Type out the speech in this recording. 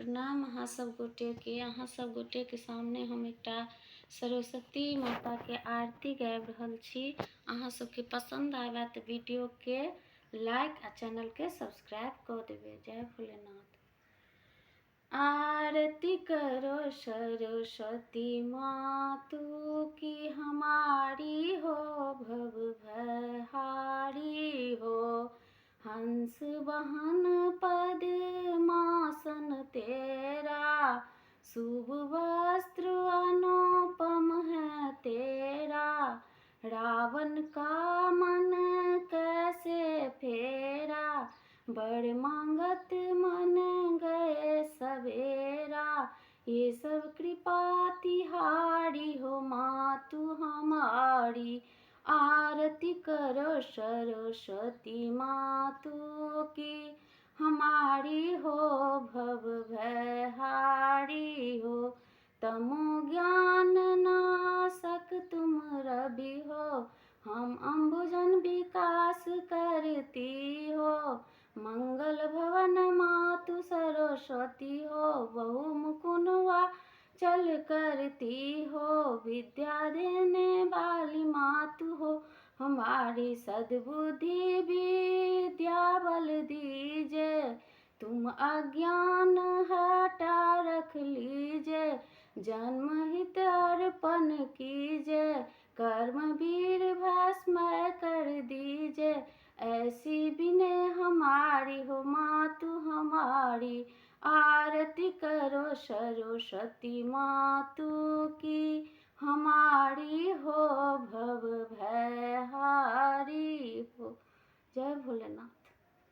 प्रणाम अहाँ सब गोटे के। अहाँ सब गोटे के सामने हम एकटा सरस्वती माता के आरती गाबि रहल छी। अहाँ सबके पसंद आवे तो वीडियो के लाइक आ चैनल के सब्सक्राइब कर देवे। जय भोलेनाथ। आरती करो सरस्वती माँ तू की हमारी हो, भव भयहारी हो। हंस वाहन पद्मासन तेरा, शुभ वस्त्र अनुपम है तेरा। रावण का मन कैसे फेरा, बर मांगत मन गए सवेरा। ये सब कृपा तिहारी हो माँ तू हमारी। आरती करो सरस्वती माँ तू की हमारी हो, भव भयहारी हो। तमो ज्ञान नाशक तुम रवि हो, हम अम्बुजन विकास करती हो। मंगल भवन मातु सरस्वती हो, बहु मुकुनवा चल करती हो। विद्या देने वाली मातु हो, हमारी सद्बुद्धि विद्या बल दीजिए। तुम अज्ञान हटा रख लीजिए, जन्म हित अर्पण कीजिए। कर्म वीर भस्म कर दीजिए, ऐसी विनय हमारी हो मातु हमारी। आरती करो सरस्वती मातु की हमारी हो, भव भयहारी हो। जय भोलेनाथ।